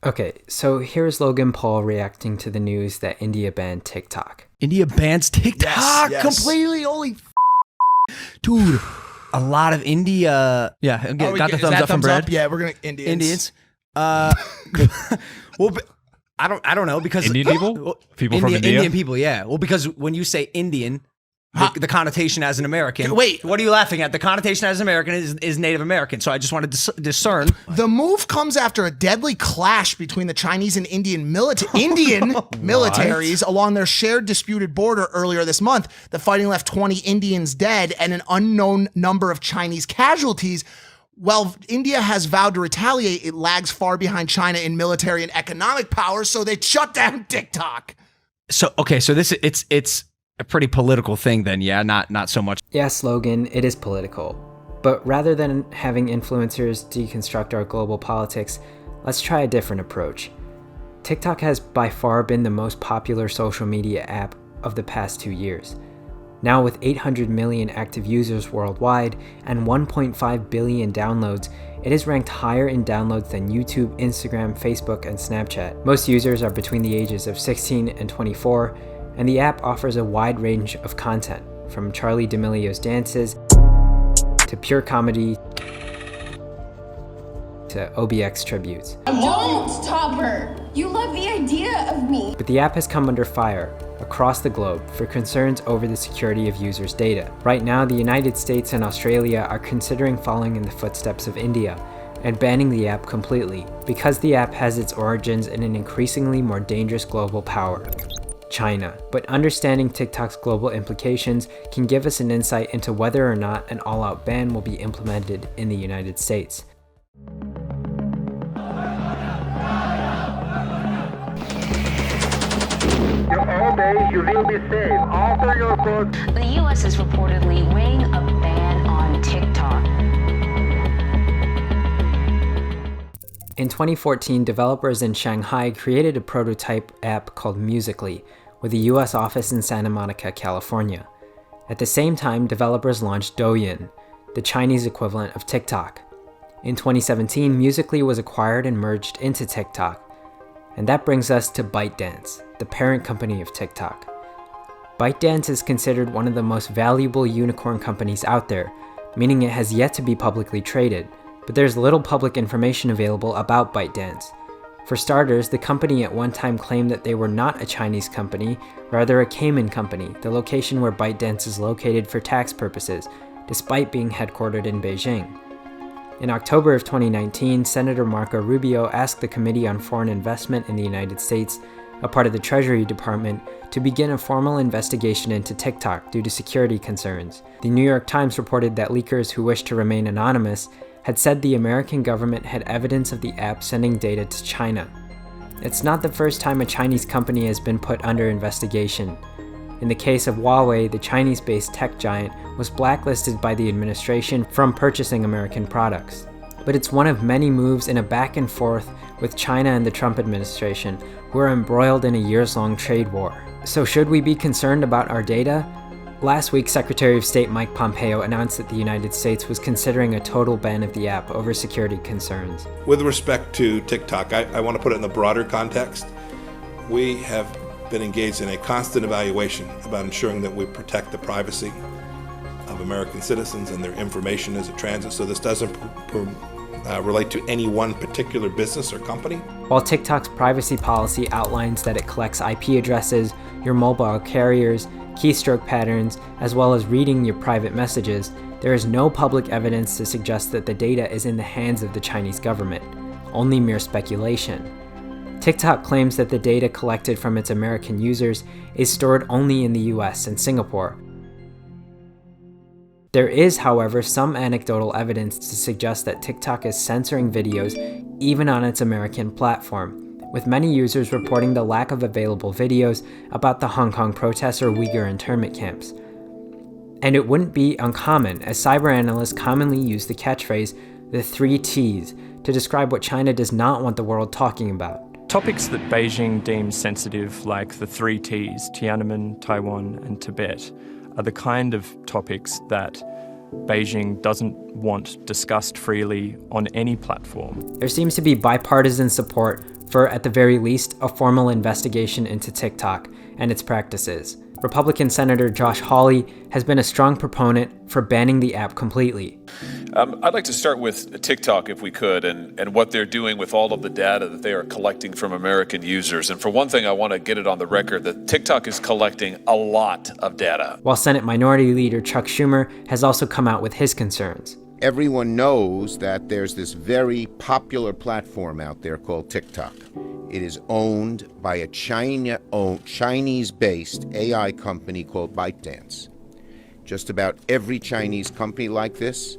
Okay, so here's Logan Paul reacting to the news that India banned TikTok. India bans TikTok Yes. completely. Holy dude, a lot of India. Yeah, got the thumbs up from Brad. Yeah, we're gonna Indians. Well, I don't know because Indian people? People from India? Indian people, yeah. Well, because when you say Indian, the connotation as an American. Wait. What are you laughing at? The connotation as an American is Native American. So I just wanted to discern. The move comes after a deadly clash between the Chinese and Indian militaries along their shared disputed border earlier this month. The fighting left 20 Indians dead and an unknown number of Chinese casualties. While India has vowed to retaliate, it lags far behind China in military and economic power, so they shut down TikTok. So okay, so it's a pretty political thing then, yeah, not so much. Yes, Logan, it is political. But rather than having influencers deconstruct our global politics, let's try a different approach. TikTok has by far been the most popular social media app of the past 2 years. Now with 800 million active users worldwide and 1.5 billion downloads, it is ranked higher in downloads than YouTube, Instagram, Facebook, and Snapchat. Most users are between the ages of 16 and 24, and the app offers a wide range of content, from Charli D'Amelio's dances to pure comedy to OBX tributes. Don't stop her! You love the idea of me! But the app has come under fire across the globe for concerns over the security of users' data. Right now, the United States and Australia are considering following in the footsteps of India and banning the app completely, because the app has its origins in an increasingly more dangerous global power, China. But understanding TikTok's global implications can give us an insight into whether or not an all-out ban will be implemented in the United States. All day you will be safe. Alter your course. The U.S. is reportedly weighing a ban on TikTok. In 2014, developers in Shanghai created a prototype app called Musical.ly, with a US office in Santa Monica, California. At the same time, developers launched Douyin, the Chinese equivalent of TikTok. In 2017, Musical.ly was acquired and merged into TikTok. And that brings us to ByteDance, the parent company of TikTok. ByteDance is considered one of the most valuable unicorn companies out there, meaning it has yet to be publicly traded, but there's little public information available about ByteDance. For starters, the company at one time claimed that they were not a Chinese company, rather a Cayman company, the location where ByteDance is located for tax purposes, despite being headquartered in Beijing. In October of 2019, Senator Marco Rubio asked the Committee on Foreign Investment in the United States, a part of the Treasury Department, to begin a formal investigation into TikTok due to security concerns. The New York Times reported that leakers who wished to remain anonymous had said the American government had evidence of the app sending data to China. It's not the first time a Chinese company has been put under investigation. In the case of Huawei, the Chinese-based tech giant was blacklisted by the administration from purchasing American products. But it's one of many moves in a back and forth with China and the Trump administration, who are embroiled in a years-long trade war. So should we be concerned about our data? Last week, Secretary of State Mike Pompeo announced that the United States was considering a total ban of the app over security concerns. With respect to TikTok, I want to put it in the broader context. We have been engaged in a constant evaluation about ensuring that we protect the privacy of American citizens and their information as it transits, so this doesn't relate to any one particular business or company. While TikTok's privacy policy outlines that it collects IP addresses, your mobile carriers, keystroke patterns, as well as reading your private messages, there is no public evidence to suggest that the data is in the hands of the Chinese government, only mere speculation. TikTok claims that the data collected from its American users is stored only in the US and Singapore. There is, however, some anecdotal evidence to suggest that TikTok is censoring videos even on its American platform, with many users reporting the lack of available videos about the Hong Kong protests or Uyghur internment camps. And it wouldn't be uncommon, as cyber analysts commonly use the catchphrase, the 3 T's, to describe what China does not want the world talking about. Topics that Beijing deems sensitive, like the 3 T's, Tiananmen, Taiwan, and Tibet, are the kind of topics that Beijing doesn't want discussed freely on any platform. There seems to be bipartisan support for, at the very least, a formal investigation into TikTok and its practices. Republican Senator Josh Hawley has been a strong proponent for banning the app completely. I'd like to start with TikTok, if we could, and what they're doing with all of the data that they are collecting from American users. And for one thing, I want to get it on the record that TikTok is collecting a lot of data. While Senate Minority Leader Chuck Schumer has also come out with his concerns. Everyone knows that there's this very popular platform out there called TikTok. It is owned by a Chinese-based AI company called ByteDance. Just about every Chinese company like this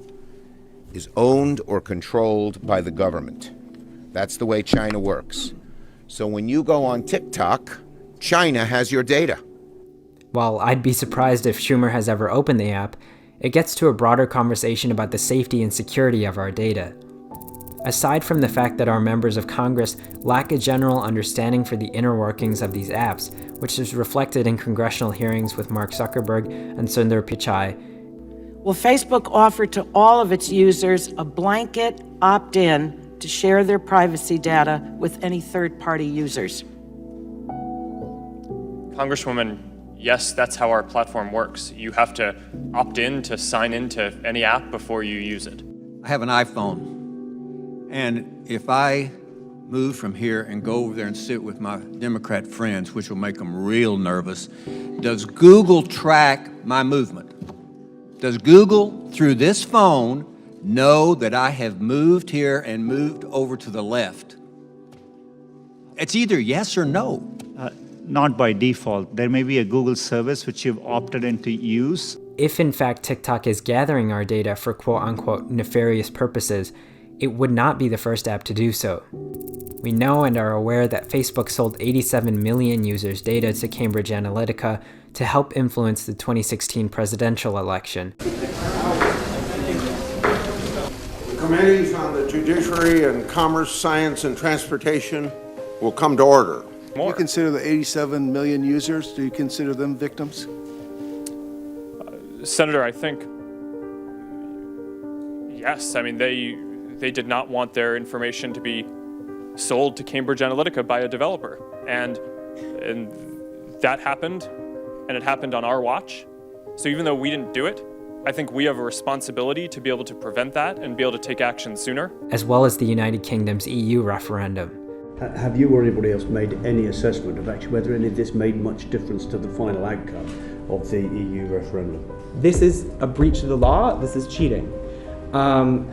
is owned or controlled by the government. That's the way China works. So when you go on TikTok, China has your data. While I'd be surprised if Schumer has ever opened the app, it gets to a broader conversation about the safety and security of our data. Aside from the fact that our members of Congress lack a general understanding for the inner workings of these apps, which is reflected in congressional hearings with Mark Zuckerberg and Sundar Pichai. Well, Facebook offered to all of its users a blanket opt-in to share their privacy data with any third-party users. Congresswoman, yes, that's how our platform works. You have to opt in to sign into any app before you use it. I have an iPhone. And if I move from here and go over there and sit with my Democrat friends, which will make them real nervous, does Google track my movement? Does Google, through this phone, know that I have moved here and moved over to the left? It's either yes or no. Not by default. There may be a Google service which you've opted in to use. If in fact TikTok is gathering our data for quote-unquote nefarious purposes, it would not be the first app to do so. We know and are aware that Facebook sold 87 million users' data to Cambridge Analytica to help influence the 2016 presidential election. Committees on the Judiciary and Commerce, Science, and Transportation will come to order. Do you consider the 87 million users, do you consider them victims? Senator, I think, yes. I mean, they did not want their information to be sold to Cambridge Analytica by a developer. And that happened, and it happened on our watch. So even though we didn't do it, I think we have a responsibility to be able to prevent that and be able to take action sooner. As well as the United Kingdom's EU referendum. Have you or anybody else made any assessment of actually whether any of this made much difference to the final outcome of the EU referendum? This is a breach of the law. This is cheating, and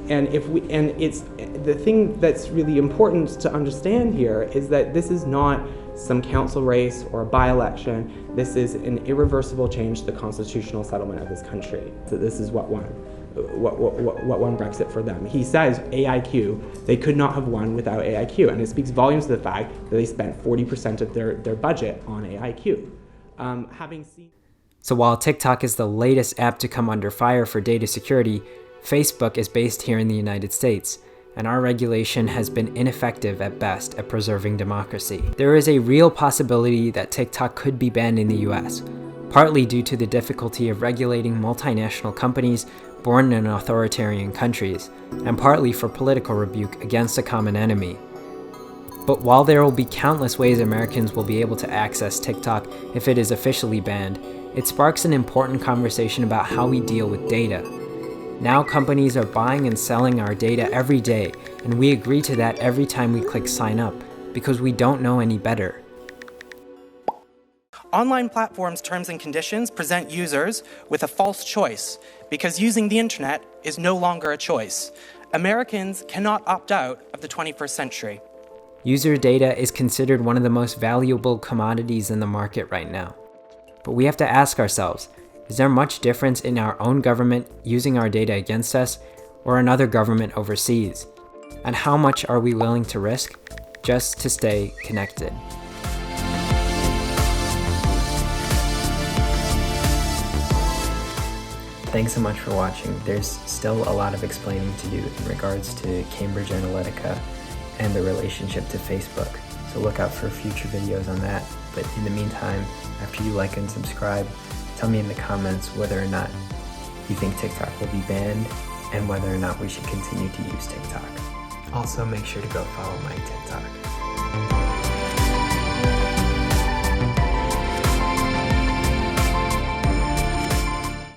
it's the thing that's really important to understand here is that this is not some council race or a by-election. This is an irreversible change to the constitutional settlement of this country. So this is what won Brexit for them. He says AIQ, they could not have won without AIQ, and it speaks volumes to the fact that they spent 40% of their budget on AIQ. So while TikTok is the latest app to come under fire for data security, Facebook is based here in the United States, and our regulation has been ineffective at best at preserving democracy. There is a real possibility that TikTok could be banned in the US, partly due to the difficulty of regulating multinational companies born in authoritarian countries, and partly for political rebuke against a common enemy. But while there will be countless ways Americans will be able to access TikTok if it is officially banned, it sparks an important conversation about how we deal with data. Now companies are buying and selling our data every day, and we agree to that every time we click sign up, because we don't know any better. Online platforms' terms and conditions present users with a false choice, because using the internet is no longer a choice. Americans cannot opt out of the 21st century. User data is considered one of the most valuable commodities in the market right now. But we have to ask ourselves, is there much difference in our own government using our data against us or another government overseas? And how much are we willing to risk just to stay connected? Thanks so much for watching. There's still a lot of explaining to do in regards to Cambridge Analytica and the relationship to Facebook. So look out for future videos on that. But in the meantime, after you like and subscribe, tell me in the comments whether or not you think TikTok will be banned and whether or not we should continue to use TikTok. Also, make sure to go follow my TikTok.